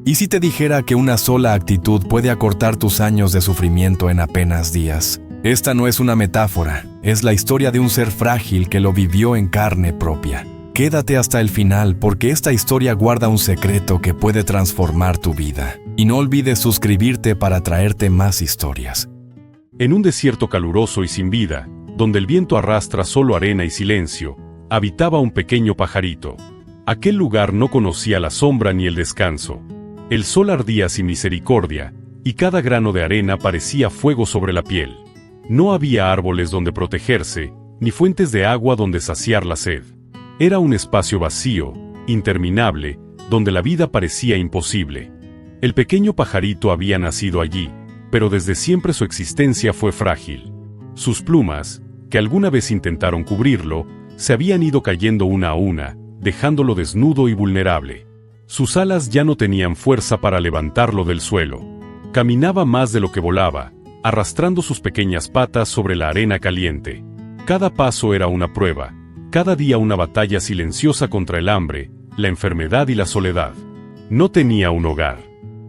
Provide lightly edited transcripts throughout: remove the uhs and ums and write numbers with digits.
¿Y si te dijera que una sola actitud puede acortar tus años de sufrimiento en apenas días? Esta no es una metáfora, es la historia de un ser frágil que lo vivió en carne propia. Quédate hasta el final porque esta historia guarda un secreto que puede transformar tu vida. Y no olvides suscribirte para traerte más historias. En un desierto caluroso y sin vida, donde el viento arrastra solo arena y silencio, habitaba un pequeño pajarito. Aquel lugar no conocía la sombra ni el descanso. El sol ardía sin misericordia, y cada grano de arena parecía fuego sobre la piel. No había árboles donde protegerse, ni fuentes de agua donde saciar la sed. Era un espacio vacío, interminable, donde la vida parecía imposible. El pequeño pajarito había nacido allí, pero desde siempre su existencia fue frágil. Sus plumas, que alguna vez intentaron cubrirlo, se habían ido cayendo una a una, dejándolo desnudo y vulnerable. Sus alas ya no tenían fuerza para levantarlo del suelo. Caminaba más de lo que volaba, arrastrando sus pequeñas patas sobre la arena caliente. Cada paso era una prueba, cada día una batalla silenciosa contra el hambre, la enfermedad y la soledad. No tenía un hogar.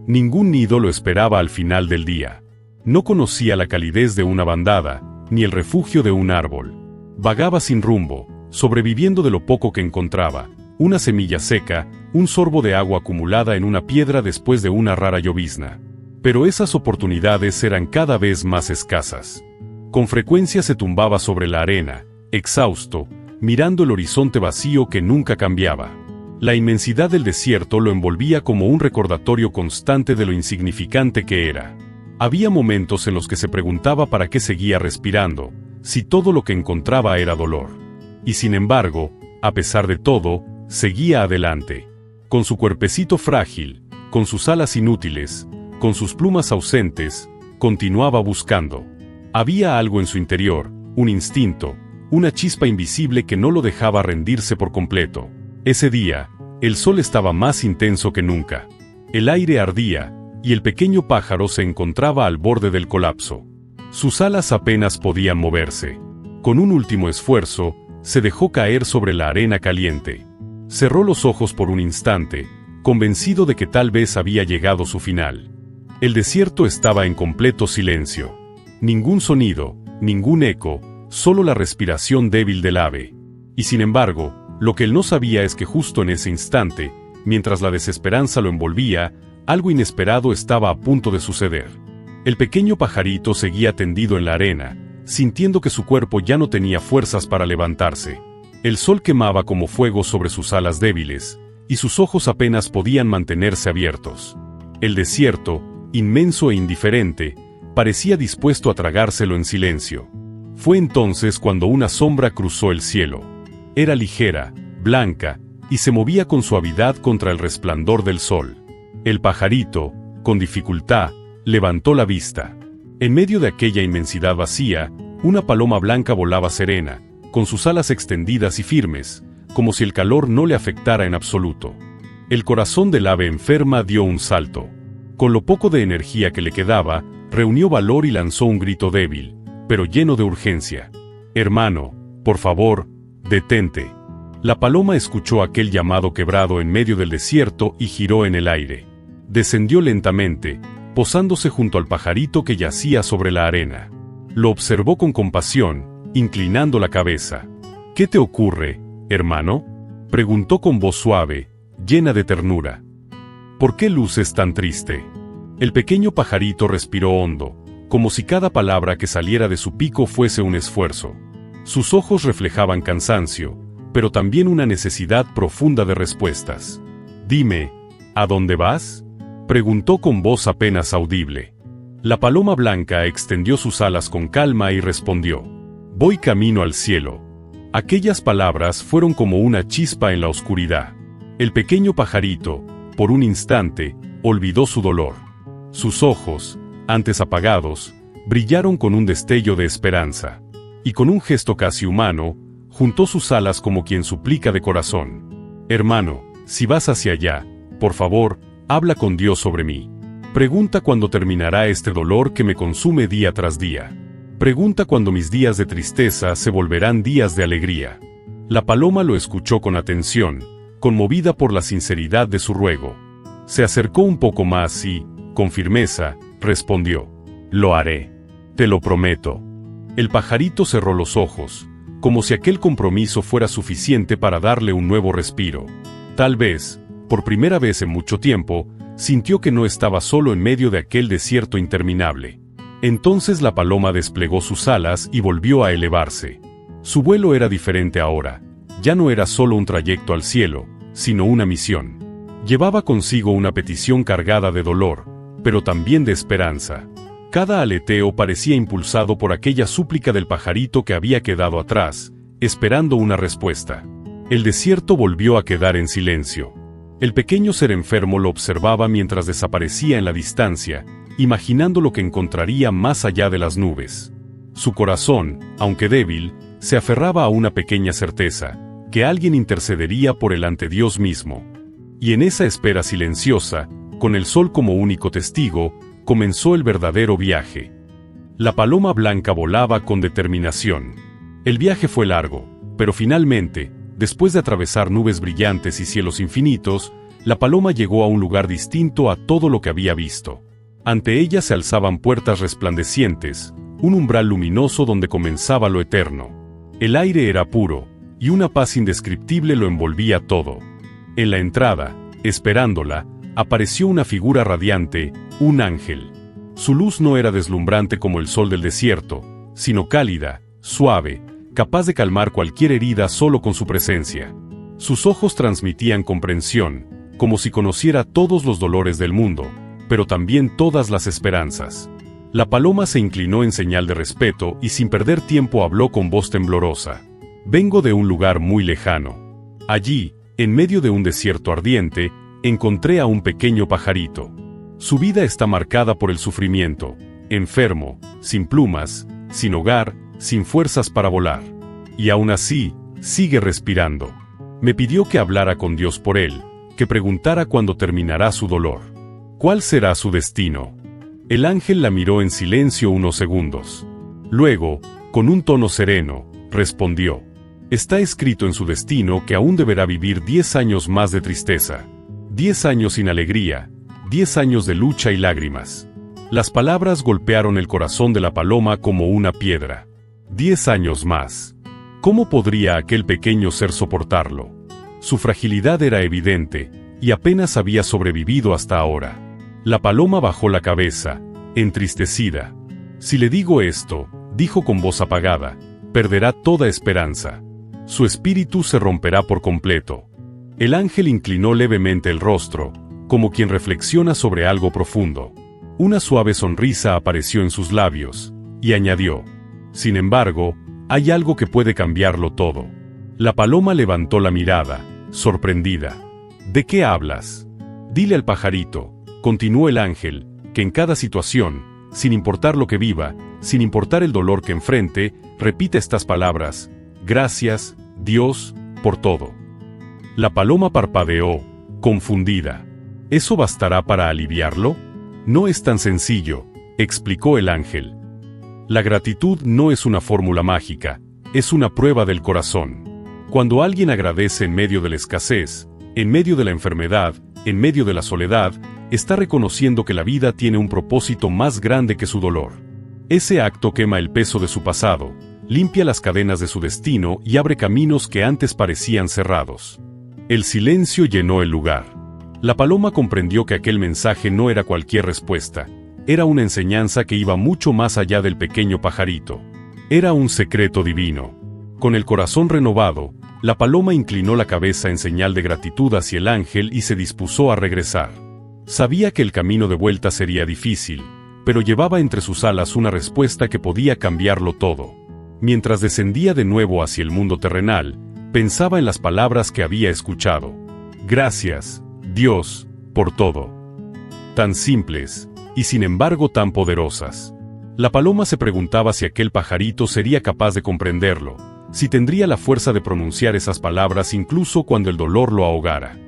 Ningún nido lo esperaba al final del día. No conocía la calidez de una bandada, ni el refugio de un árbol. Vagaba sin rumbo, sobreviviendo de lo poco que encontraba, una semilla seca, un sorbo de agua acumulada en una piedra después de una rara llovizna. Pero esas oportunidades eran cada vez más escasas. Con frecuencia se tumbaba sobre la arena, exhausto, mirando el horizonte vacío que nunca cambiaba. La inmensidad del desierto lo envolvía como un recordatorio constante de lo insignificante que era. Había momentos en los que se preguntaba para qué seguía respirando, si todo lo que encontraba era dolor. Y sin embargo, a pesar de todo, seguía adelante. Con su cuerpecito frágil, con sus alas inútiles, con sus plumas ausentes, continuaba buscando. Había algo en su interior, un instinto, una chispa invisible que no lo dejaba rendirse por completo. Ese día, el sol estaba más intenso que nunca. El aire ardía, y el pequeño pájaro se encontraba al borde del colapso. Sus alas apenas podían moverse. Con un último esfuerzo, se dejó caer sobre la arena caliente. Cerró los ojos por un instante, convencido de que tal vez había llegado su final. El desierto estaba en completo silencio. Ningún sonido, ningún eco, solo la respiración débil del ave. Y sin embargo, lo que él no sabía es que justo en ese instante, mientras la desesperanza lo envolvía, algo inesperado estaba a punto de suceder. El pequeño pajarito seguía tendido en la arena, sintiendo que su cuerpo ya no tenía fuerzas para levantarse. El sol quemaba como fuego sobre sus alas débiles, y sus ojos apenas podían mantenerse abiertos. El desierto, inmenso e indiferente, parecía dispuesto a tragárselo en silencio. Fue entonces cuando una sombra cruzó el cielo. Era ligera, blanca, y se movía con suavidad contra el resplandor del sol. El pajarito, con dificultad, levantó la vista. En medio de aquella inmensidad vacía, una paloma blanca volaba serena, con sus alas extendidas y firmes, como si el calor no le afectara en absoluto. El corazón del ave enferma dio un salto. Con lo poco de energía que le quedaba, reunió valor y lanzó un grito débil, pero lleno de urgencia. «Hermano, por favor, detente». La paloma escuchó aquel llamado quebrado en medio del desierto y giró en el aire. Descendió lentamente, posándose junto al pajarito que yacía sobre la arena. Lo observó con compasión, inclinando la cabeza. «¿Qué te ocurre, hermano?», preguntó con voz suave, llena de ternura. «¿Por qué luces tan triste?». El pequeño pajarito respiró hondo, como si cada palabra que saliera de su pico fuese un esfuerzo. Sus ojos reflejaban cansancio, pero también una necesidad profunda de respuestas. «Dime, ¿a dónde vas?», preguntó con voz apenas audible. La paloma blanca extendió sus alas con calma y respondió: «Voy camino al cielo». Aquellas palabras fueron como una chispa en la oscuridad. El pequeño pajarito, por un instante, olvidó su dolor. Sus ojos, antes apagados, brillaron con un destello de esperanza. Y con un gesto casi humano, juntó sus alas como quien suplica de corazón: «Hermano, si vas hacia allá, por favor, habla con Dios sobre mí. Pregunta cuándo terminará este dolor que me consume día tras día. Pregunta cuándo mis días de tristeza se volverán días de alegría». La paloma lo escuchó con atención, conmovida por la sinceridad de su ruego. Se acercó un poco más y, con firmeza, respondió: «Lo haré. Te lo prometo». El pajarito cerró los ojos, como si aquel compromiso fuera suficiente para darle un nuevo respiro. Tal vez, por primera vez en mucho tiempo, sintió que no estaba solo en medio de aquel desierto interminable. Entonces la paloma desplegó sus alas y volvió a elevarse. Su vuelo era diferente ahora. Ya no era solo un trayecto al cielo, sino una misión. Llevaba consigo una petición cargada de dolor, pero también de esperanza. Cada aleteo parecía impulsado por aquella súplica del pajarito que había quedado atrás, esperando una respuesta. El desierto volvió a quedar en silencio. El pequeño ser enfermo lo observaba mientras desaparecía en la distancia, imaginando lo que encontraría más allá de las nubes. Su corazón, aunque débil, se aferraba a una pequeña certeza, que alguien intercedería por él ante Dios mismo. Y en esa espera silenciosa, con el sol como único testigo, comenzó el verdadero viaje. La paloma blanca volaba con determinación. El viaje fue largo, pero finalmente, después de atravesar nubes brillantes y cielos infinitos, la paloma llegó a un lugar distinto a todo lo que había visto. Ante ella se alzaban puertas resplandecientes, un umbral luminoso donde comenzaba lo eterno. El aire era puro, y una paz indescriptible lo envolvía todo. En la entrada, esperándola, apareció una figura radiante, un ángel. Su luz no era deslumbrante como el sol del desierto, sino cálida, suave, capaz de calmar cualquier herida solo con su presencia. Sus ojos transmitían comprensión, como si conociera todos los dolores del mundo, pero también todas las esperanzas. La paloma se inclinó en señal de respeto y sin perder tiempo habló con voz temblorosa. «Vengo de un lugar muy lejano. Allí, en medio de un desierto ardiente, encontré a un pequeño pajarito. Su vida está marcada por el sufrimiento, enfermo, sin plumas, sin hogar, sin fuerzas para volar. Y aún así, sigue respirando. Me pidió que hablara con Dios por él, que preguntara cuándo terminará su dolor. ¿Cuál será su destino?». El ángel la miró en silencio unos segundos. Luego, con un tono sereno, respondió: «Está escrito en su destino que aún deberá vivir 10 años más de tristeza. 10 años sin alegría, 10 años de lucha y lágrimas». Las palabras golpearon el corazón de la paloma como una piedra. 10 años más. ¿Cómo podría aquel pequeño ser soportarlo? Su fragilidad era evidente, y apenas había sobrevivido hasta ahora. La paloma bajó la cabeza, entristecida. «Si le digo esto», dijo con voz apagada, «perderá toda esperanza. Su espíritu se romperá por completo». El ángel inclinó levemente el rostro, como quien reflexiona sobre algo profundo. Una suave sonrisa apareció en sus labios, y añadió: «Sin embargo, hay algo que puede cambiarlo todo». La paloma levantó la mirada, sorprendida. «¿De qué hablas?». «Dile al pajarito», continuó el ángel, «que en cada situación, sin importar lo que viva, sin importar el dolor que enfrente, repite estas palabras: gracias, Dios, por todo». La paloma parpadeó, confundida. ¿Eso bastará para aliviarlo? No es tan sencillo, explicó el ángel. La gratitud no es una fórmula mágica, es una prueba del corazón. Cuando alguien agradece en medio de la escasez, en medio de la enfermedad, en medio de la soledad, está reconociendo que la vida tiene un propósito más grande que su dolor. Ese acto quema el peso de su pasado, limpia las cadenas de su destino y abre caminos que antes parecían cerrados. El silencio llenó el lugar. La paloma comprendió que aquel mensaje no era cualquier respuesta, era una enseñanza que iba mucho más allá del pequeño pajarito. Era un secreto divino. Con el corazón renovado, la paloma inclinó la cabeza en señal de gratitud hacia el ángel y se dispuso a regresar. Sabía que el camino de vuelta sería difícil, pero llevaba entre sus alas una respuesta que podía cambiarlo todo. Mientras descendía de nuevo hacia el mundo terrenal, pensaba en las palabras que había escuchado. Gracias, Dios, por todo. Tan simples, y sin embargo tan poderosas. La paloma se preguntaba si aquel pajarito sería capaz de comprenderlo, si tendría la fuerza de pronunciar esas palabras incluso cuando el dolor lo ahogara.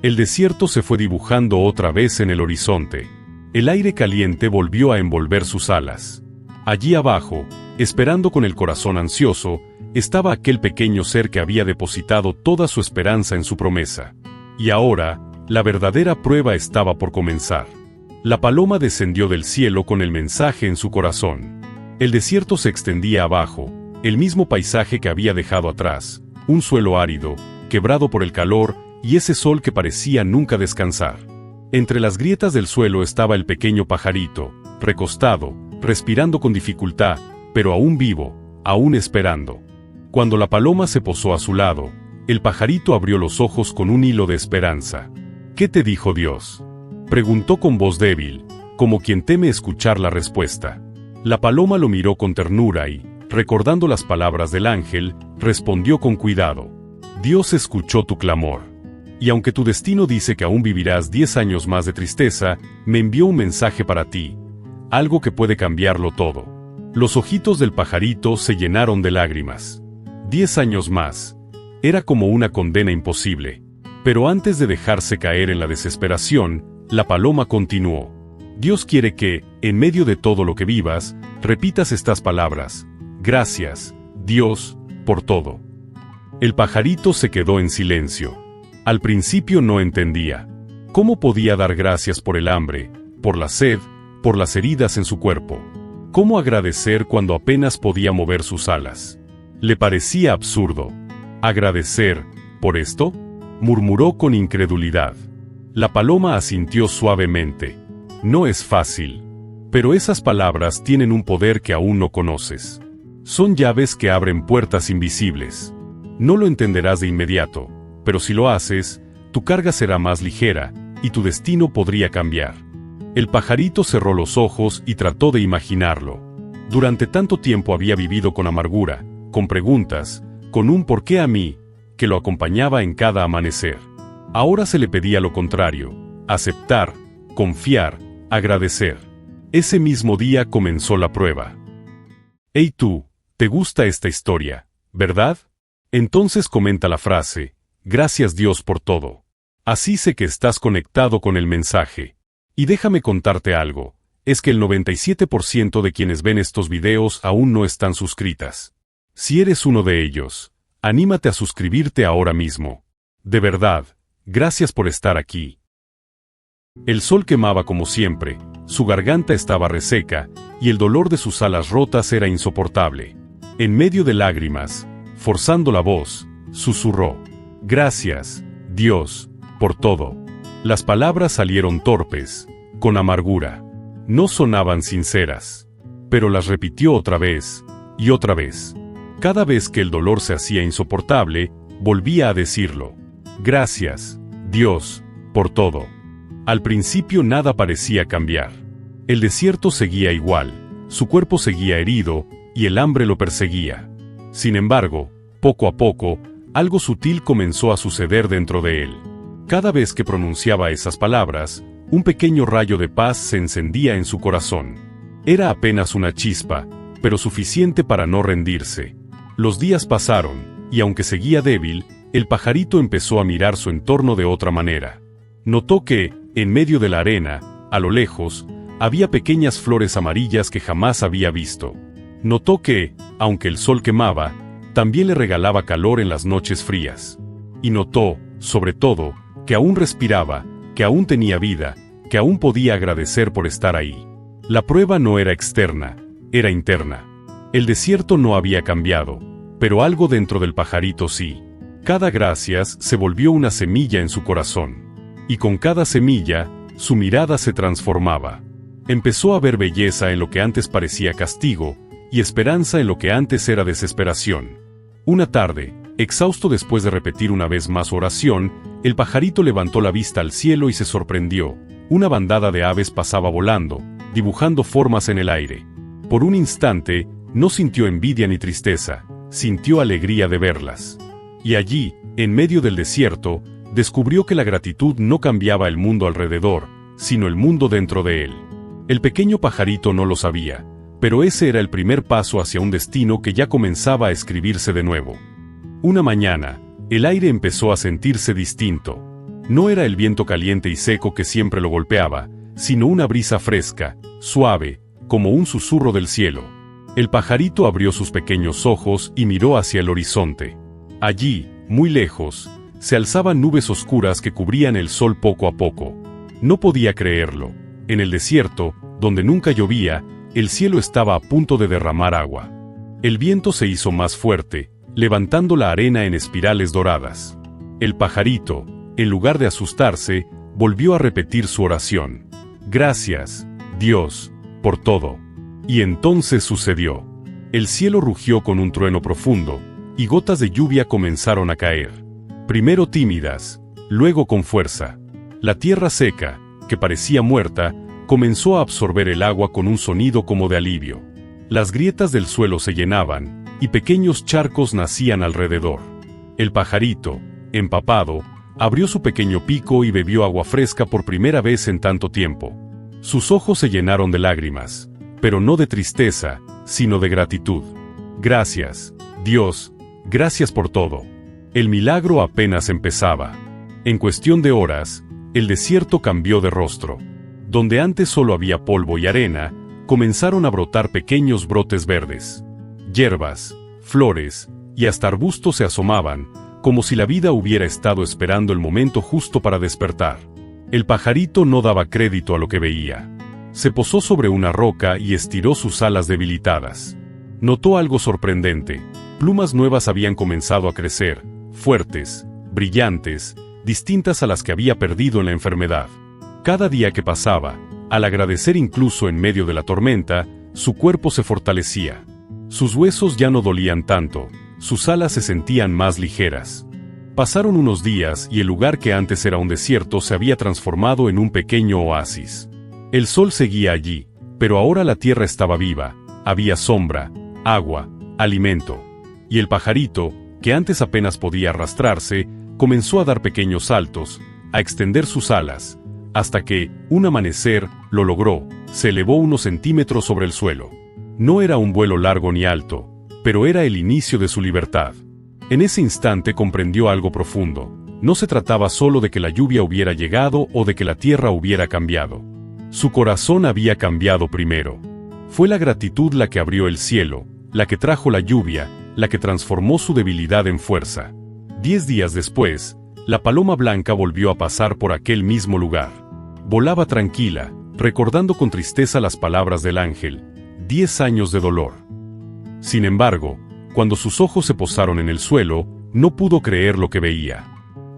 El desierto se fue dibujando otra vez en el horizonte. El aire caliente volvió a envolver sus alas. Allí abajo, esperando con el corazón ansioso, estaba aquel pequeño ser que había depositado toda su esperanza en su promesa. Y ahora, La verdadera prueba estaba por comenzar. La paloma descendió del cielo con el mensaje en su corazón. El desierto se extendía abajo, el mismo paisaje que había dejado atrás, un suelo árido, quebrado por el calor y ese sol que parecía nunca descansar. Entre las grietas del suelo estaba el pequeño pajarito, recostado, respirando con dificultad, pero aún vivo, aún esperando. Cuando la paloma se posó a su lado, el pajarito abrió los ojos con un hilo de esperanza. ¿Qué te dijo Dios?, preguntó con voz débil, como quien teme escuchar la respuesta. La paloma lo miró con ternura y, recordando las palabras del ángel, respondió con cuidado. Dios escuchó tu clamor. Y aunque tu destino dice que aún vivirás 10 años más de tristeza, me envió un mensaje para ti, algo que puede cambiarlo todo. Los ojitos del pajarito se llenaron de lágrimas. 10 años más. Era como una condena imposible. Pero antes de dejarse caer en la desesperación, la paloma continuó. Dios quiere que, en medio de todo lo que vivas, repitas estas palabras. Gracias, Dios, por todo. El pajarito se quedó en silencio. Al principio no entendía. ¿Cómo podía dar gracias por el hambre, por la sed, por las heridas en su cuerpo? ¿Cómo agradecer cuando apenas podía mover sus alas? Le parecía absurdo. ¿Agradecer por esto?, murmuró con incredulidad. La paloma asintió suavemente. No es fácil. Pero esas palabras tienen un poder que aún no conoces. Son llaves que abren puertas invisibles. No lo entenderás de inmediato, pero si lo haces, tu carga será más ligera, y tu destino podría cambiar. El pajarito cerró los ojos y trató de imaginarlo. Durante tanto tiempo había vivido con amargura, con preguntas, con un ¿por qué a mí?, que lo acompañaba en cada amanecer. Ahora se le pedía lo contrario: aceptar, confiar, agradecer. Ese mismo día comenzó la prueba. Hey tú, ¿te gusta esta historia, verdad? Entonces comenta la frase, gracias Dios por todo. Así sé que estás conectado con el mensaje. Y déjame contarte algo, es que el 97% de quienes ven estos videos aún no están suscritas. Si eres uno de ellos, anímate a suscribirte ahora mismo. De verdad, gracias por estar aquí. El sol quemaba como siempre, su garganta estaba reseca, y el dolor de sus alas rotas era insoportable. En medio de lágrimas, forzando la voz, susurró: gracias, Dios, por todo. Las palabras salieron torpes, con amargura. No sonaban sinceras. Pero las repitió otra vez, y otra vez. Cada vez que el dolor se hacía insoportable, volvía a decirlo. Gracias, Dios, por todo. Al principio nada parecía cambiar. El desierto seguía igual, su cuerpo seguía herido, y el hambre lo perseguía. Sin embargo, poco a poco, algo sutil comenzó a suceder dentro de él. Cada vez que pronunciaba esas palabras, un pequeño rayo de paz se encendía en su corazón. Era apenas una chispa, pero suficiente para no rendirse. Los días pasaron, y aunque seguía débil, el pajarito empezó a mirar su entorno de otra manera. Notó que, en medio de la arena, a lo lejos, había pequeñas flores amarillas que jamás había visto. Notó que, aunque el sol quemaba, también le regalaba calor en las noches frías. Y notó, sobre todo, que aún respiraba, que aún tenía vida, que aún podía agradecer por estar ahí. La prueba no era externa, era interna. El desierto no había cambiado, pero algo dentro del pajarito sí. Cada gracias se volvió una semilla en su corazón. Y con cada semilla, su mirada se transformaba. Empezó a ver belleza en lo que antes parecía castigo, y esperanza en lo que antes era desesperación. Una tarde, exhausto después de repetir una vez más su oración, el pajarito levantó la vista al cielo y se sorprendió. Una bandada de aves pasaba volando, dibujando formas en el aire. Por un instante, no sintió envidia ni tristeza, sintió alegría de verlas. Y allí, en medio del desierto, descubrió que la gratitud no cambiaba el mundo alrededor, sino el mundo dentro de él. El pequeño pajarito no lo sabía, pero ese era el primer paso hacia un destino que ya comenzaba a escribirse de nuevo. Una mañana, el aire empezó a sentirse distinto. No era el viento caliente y seco que siempre lo golpeaba, sino una brisa fresca, suave, como un susurro del cielo. El pajarito abrió sus pequeños ojos y miró hacia el horizonte. Allí, muy lejos, Se alzaban nubes oscuras que cubrían el sol poco a poco. No podía creerlo. En el desierto, donde nunca llovía, el cielo estaba a punto de derramar agua. El viento se hizo más fuerte, levantando la arena en espirales doradas. El pajarito, en lugar de asustarse, volvió a repetir su oración. Gracias, Dios, por todo. Y entonces sucedió. El cielo rugió con un trueno profundo, y gotas de lluvia comenzaron a caer. Primero tímidas, luego con fuerza. La tierra seca, que parecía muerta, comenzó a absorber el agua con un sonido como de alivio. Las grietas del suelo se llenaban, y pequeños charcos nacían alrededor. El pajarito, empapado, abrió su pequeño pico y bebió agua fresca por primera vez en tanto tiempo. Sus ojos se llenaron de lágrimas, pero no de tristeza, sino de gratitud. Gracias, Dios, gracias por todo. El milagro apenas empezaba. En cuestión de horas, el desierto cambió de rostro. Donde antes solo había polvo y arena, comenzaron a brotar pequeños brotes verdes. Hierbas, flores y hasta arbustos se asomaban, como si la vida hubiera estado esperando el momento justo para despertar. El pajarito no daba crédito a lo que veía. Se posó sobre una roca y estiró sus alas debilitadas. Notó algo sorprendente. Plumas nuevas habían comenzado a crecer, fuertes, brillantes, distintas a las que había perdido en la enfermedad. Cada día que pasaba, al agradecer incluso en medio de la tormenta, su cuerpo se fortalecía. Sus huesos ya no dolían tanto, sus alas se sentían más ligeras. Pasaron unos días y el lugar que antes era un desierto se había transformado en un pequeño oasis. El sol seguía allí, pero ahora la tierra estaba viva, había sombra, agua, alimento. Y el pajarito, que antes apenas podía arrastrarse, comenzó a dar pequeños saltos, a extender sus alas, hasta que, un amanecer, lo logró, se elevó unos centímetros sobre el suelo. No era un vuelo largo ni alto, pero era el inicio de su libertad. En ese instante comprendió algo profundo. No se trataba solo de que la lluvia hubiera llegado o de que la tierra hubiera cambiado. Su corazón había cambiado primero. Fue la gratitud la que abrió el cielo, la que trajo la lluvia, la que transformó su debilidad en fuerza. 10 días después, la paloma blanca volvió a pasar por aquel mismo lugar. Volaba tranquila, recordando con tristeza las palabras del ángel, 10 años de dolor. Sin embargo, cuando sus ojos se posaron en el suelo, no pudo creer lo que veía.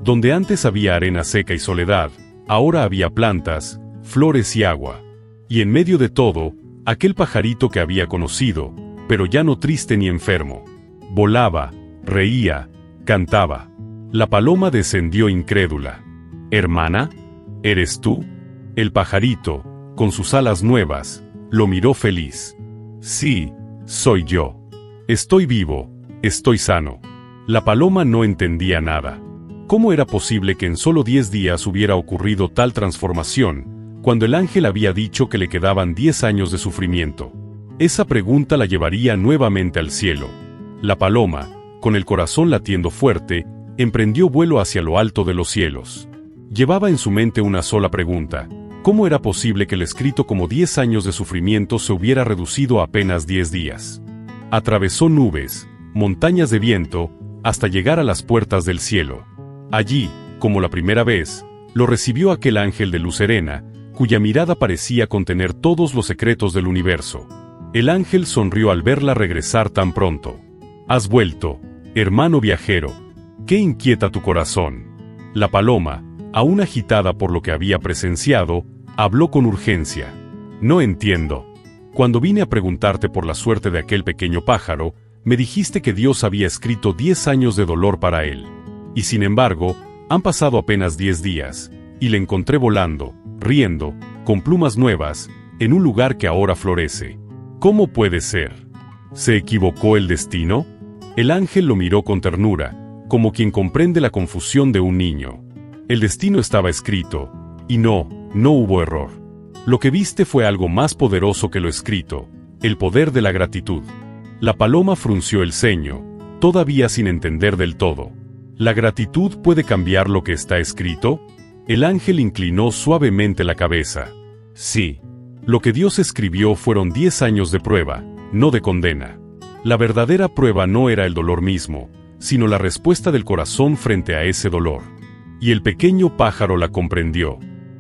Donde antes había arena seca y soledad, ahora había plantas, flores y agua. Y en medio de todo, aquel pajarito que había conocido, pero ya no triste ni enfermo. Volaba, reía, cantaba. La paloma descendió incrédula. «¿Hermana? ¿Eres tú?» El pajarito, con sus alas nuevas, lo miró feliz. «Sí, soy yo. Estoy vivo, estoy sano». La paloma no entendía nada. ¿Cómo era posible que en solo 10 días hubiera ocurrido tal transformación, cuando el ángel había dicho que le quedaban 10 años de sufrimiento? Esa pregunta la llevaría nuevamente al cielo. La paloma, con el corazón latiendo fuerte, emprendió vuelo hacia lo alto de los cielos. Llevaba en su mente una sola pregunta: ¿cómo era posible que el escrito como 10 años de sufrimiento se hubiera reducido a apenas 10 días? Atravesó nubes, montañas de viento, hasta llegar a las puertas del cielo. Allí, como la primera vez, lo recibió aquel ángel de luz serena, cuya mirada parecía contener todos los secretos del universo. El ángel sonrió al verla regresar tan pronto. «Has vuelto, hermano viajero. ¿Qué inquieta tu corazón?» La paloma, aún agitada por lo que había presenciado, habló con urgencia. «No entiendo. Cuando vine a preguntarte por la suerte de aquel pequeño pájaro, me dijiste que Dios había escrito 10 años de dolor para él. Y sin embargo, han pasado apenas 10 días, y le encontré volando, riendo, con plumas nuevas, en un lugar que ahora florece. ¿Cómo puede ser? ¿Se equivocó el destino?» El ángel lo miró con ternura, como quien comprende la confusión de un niño. El destino estaba escrito, y no hubo error. Lo que viste fue algo más poderoso que lo escrito, el poder de la gratitud. La paloma frunció el ceño, todavía sin entender del todo. ¿La gratitud puede cambiar lo que está escrito? El ángel inclinó suavemente la cabeza. Sí. Lo que Dios escribió fueron 10 años de prueba, no de condena. La verdadera prueba no era el dolor mismo, sino la respuesta del corazón frente a ese dolor. Y el pequeño pájaro la comprendió.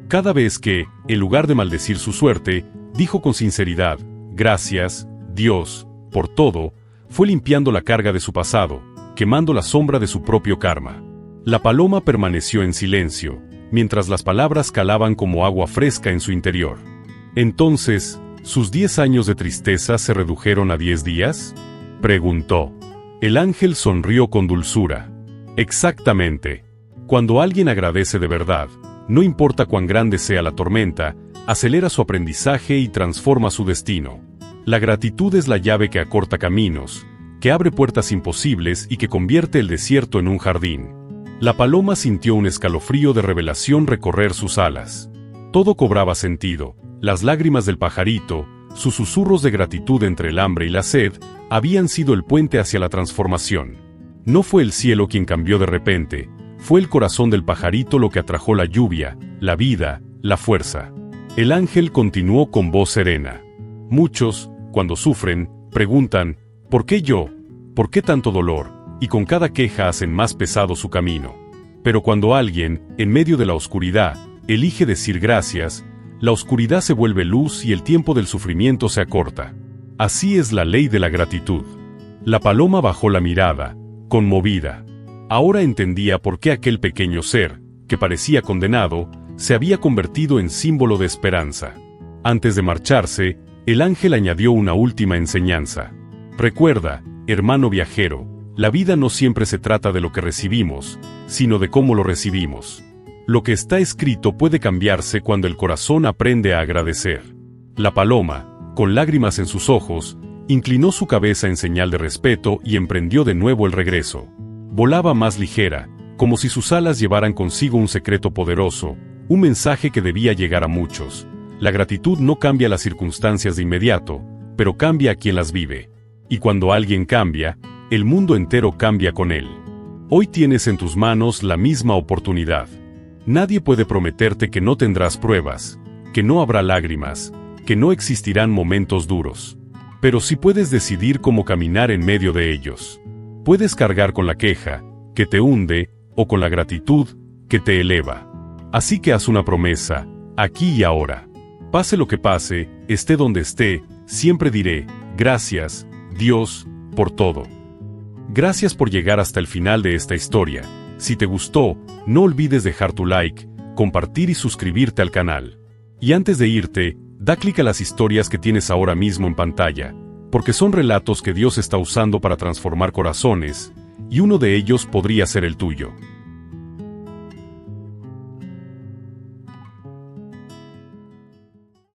Cada vez que, en lugar de maldecir su suerte, dijo con sinceridad, «Gracias, Dios, por todo», fue limpiando la carga de su pasado, quemando la sombra de su propio karma. La paloma permaneció en silencio, mientras las palabras calaban como agua fresca en su interior. Entonces, ¿sus 10 años de tristeza se redujeron a 10 días? Preguntó. El ángel sonrió con dulzura. Exactamente. Cuando alguien agradece de verdad, no importa cuán grande sea la tormenta, acelera su aprendizaje y transforma su destino. La gratitud es la llave que acorta caminos, que abre puertas imposibles y que convierte el desierto en un jardín. La paloma sintió un escalofrío de revelación recorrer sus alas. Todo cobraba sentido. Las lágrimas del pajarito, sus susurros de gratitud entre el hambre y la sed, habían sido el puente hacia la transformación. No fue el cielo quien cambió de repente, fue el corazón del pajarito lo que atrajo la lluvia, la vida, la fuerza. El ángel continuó con voz serena. Muchos, cuando sufren, preguntan, ¿por qué yo? ¿Por qué tanto dolor? Y con cada queja hacen más pesado su camino. Pero cuando alguien, en medio de la oscuridad, elige decir gracias, la oscuridad se vuelve luz y el tiempo del sufrimiento se acorta. Así es la ley de la gratitud. La paloma bajó la mirada, conmovida. Ahora entendía por qué aquel pequeño ser, que parecía condenado, se había convertido en símbolo de esperanza. Antes de marcharse, el ángel añadió una última enseñanza. Recuerda, hermano viajero, la vida no siempre se trata de lo que recibimos, sino de cómo lo recibimos. Lo que está escrito puede cambiarse cuando el corazón aprende a agradecer. La paloma, con lágrimas en sus ojos, inclinó su cabeza en señal de respeto y emprendió de nuevo el regreso. Volaba más ligera, como si sus alas llevaran consigo un secreto poderoso, un mensaje que debía llegar a muchos. La gratitud no cambia las circunstancias de inmediato, pero cambia a quien las vive. Y cuando alguien cambia, el mundo entero cambia con él. Hoy tienes en tus manos la misma oportunidad. Nadie puede prometerte que no tendrás pruebas, que no habrá lágrimas, que no existirán momentos duros. Pero sí puedes decidir cómo caminar en medio de ellos. Puedes cargar con la queja, que te hunde, o con la gratitud, que te eleva. Así que haz una promesa, aquí y ahora. Pase lo que pase, esté donde esté, siempre diré, gracias, Dios, por todo. Gracias por llegar hasta el final de esta historia. Si te gustó, no olvides dejar tu like, compartir y suscribirte al canal. Y antes de irte, da clic a las historias que tienes ahora mismo en pantalla, porque son relatos que Dios está usando para transformar corazones, y uno de ellos podría ser el tuyo.